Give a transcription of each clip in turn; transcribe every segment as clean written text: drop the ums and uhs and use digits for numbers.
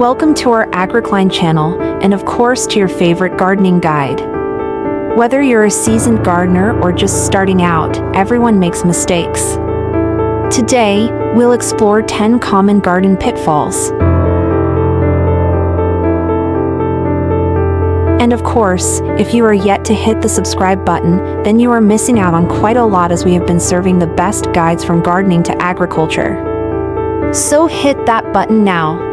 Welcome to our Agricline channel, and of course to your favorite gardening guide. Whether you're a seasoned gardener or just starting out, everyone makes mistakes. Today, we'll explore 10 common garden pitfalls. And of course, if you are yet to hit the subscribe button, then you are missing out on quite a lot, as we have been serving the best guides from gardening to agriculture. So hit that button now.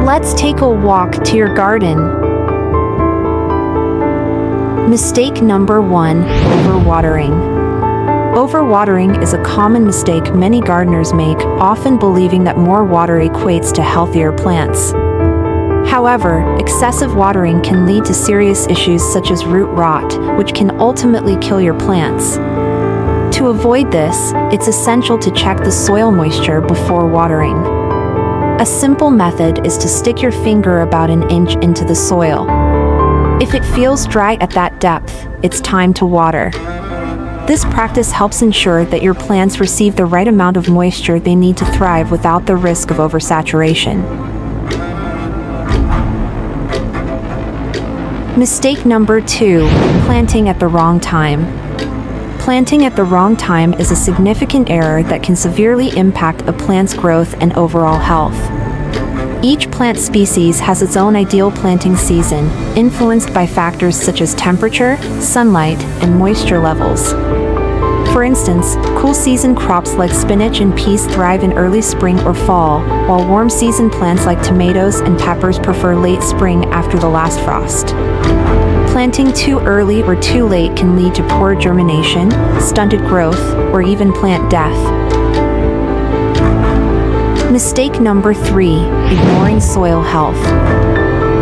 Let's take a walk to your garden. Mistake number 1, overwatering. Overwatering is a common mistake many gardeners make, often believing that more water equates to healthier plants. However, excessive watering can lead to serious issues such as root rot, which can ultimately kill your plants. To avoid this, it's essential to check the soil moisture before watering. A simple method is to stick your finger about an inch into the soil. If it feels dry at that depth, it's time to water. This practice helps ensure that your plants receive the right amount of moisture they need to thrive without the risk of oversaturation. Mistake number 2, planting at the wrong time. Planting at the wrong time is a significant error that can severely impact a plant's growth and overall health. Each plant species has its own ideal planting season, influenced by factors such as temperature, sunlight, and moisture levels. For instance, cool season crops like spinach and peas thrive in early spring or fall, while warm season plants like tomatoes and peppers prefer late spring after the last frost. Planting too early or too late can lead to poor germination, stunted growth, or even plant death. Mistake number 3, ignoring soil health.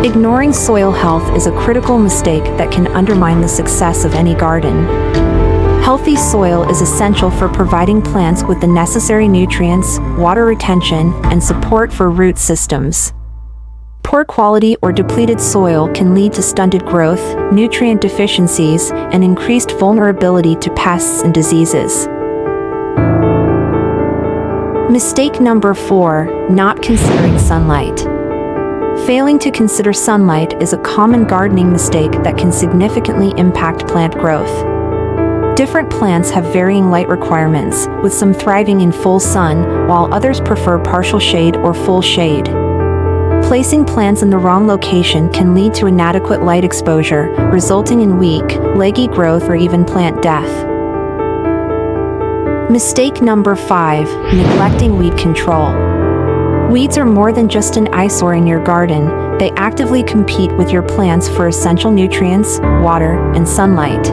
Ignoring soil health is a critical mistake that can undermine the success of any garden. Healthy soil is essential for providing plants with the necessary nutrients, water retention, and support for root systems. Poor quality or depleted soil can lead to stunted growth, nutrient deficiencies, and increased vulnerability to pests and diseases. Mistake number 4, not considering sunlight. Failing to consider sunlight is a common gardening mistake that can significantly impact plant growth. Different plants have varying light requirements, with some thriving in full sun, while others prefer partial shade or full shade. Placing plants in the wrong location can lead to inadequate light exposure, resulting in weak, leggy growth or even plant death. Mistake number 5, neglecting weed control. Weeds are more than just an eyesore in your garden. They actively compete with your plants for essential nutrients, water, and sunlight.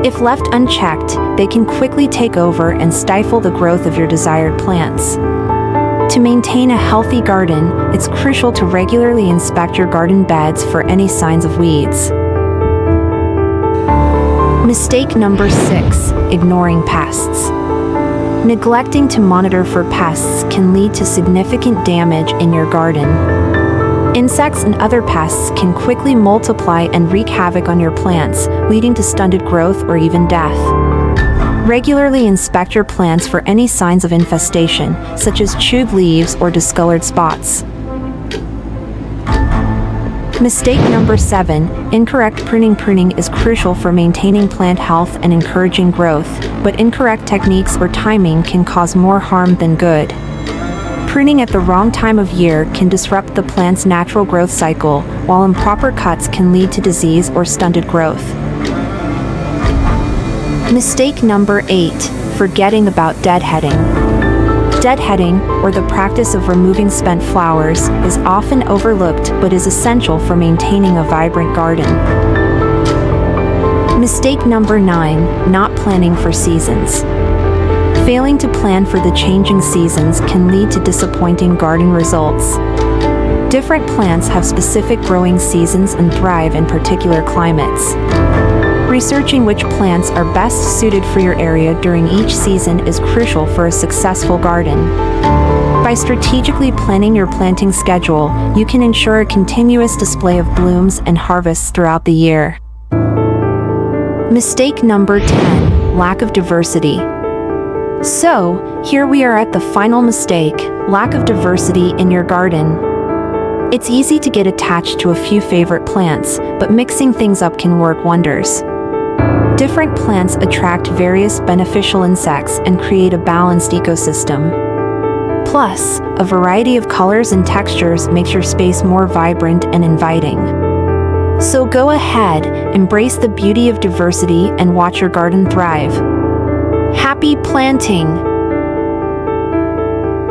If left unchecked, they can quickly take over and stifle the growth of your desired plants. To maintain a healthy garden, it's crucial to regularly inspect your garden beds for any signs of weeds. Mistake number 6, ignoring pests. Neglecting to monitor for pests can lead to significant damage in your garden. Insects and other pests can quickly multiply and wreak havoc on your plants, leading to stunted growth or even death. Regularly inspect your plants for any signs of infestation, such as chewed leaves or discolored spots. Mistake number 7, incorrect pruning. Pruning is crucial for maintaining plant health and encouraging growth, but incorrect techniques or timing can cause more harm than good. Pruning at the wrong time of year can disrupt the plant's natural growth cycle, while improper cuts can lead to disease or stunted growth. Mistake number 8, forgetting about deadheading. Deadheading, or the practice of removing spent flowers, is often overlooked but is essential for maintaining a vibrant garden. Mistake number 9, not planning for seasons. Failing to plan for the changing seasons can lead to disappointing garden results. Different plants have specific growing seasons and thrive in particular climates. Researching which plants are best suited for your area during each season is crucial for a successful garden. By strategically planning your planting schedule, you can ensure a continuous display of blooms and harvests throughout the year. Mistake number 10. lack of diversity. So, here we are at the final mistake, lack of diversity in your garden. It's easy to get attached to a few favorite plants, but mixing things up can work wonders. Different plants attract various beneficial insects and create a balanced ecosystem. Plus, a variety of colors and textures makes your space more vibrant and inviting. So go ahead, embrace the beauty of diversity and watch your garden thrive. Happy planting!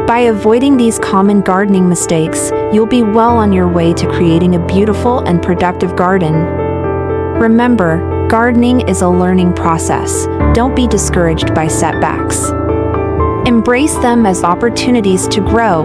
By avoiding these common gardening mistakes, you'll be well on your way to creating a beautiful and productive garden. Remember, gardening is a learning process. Don't be discouraged by setbacks. Embrace them as opportunities to grow.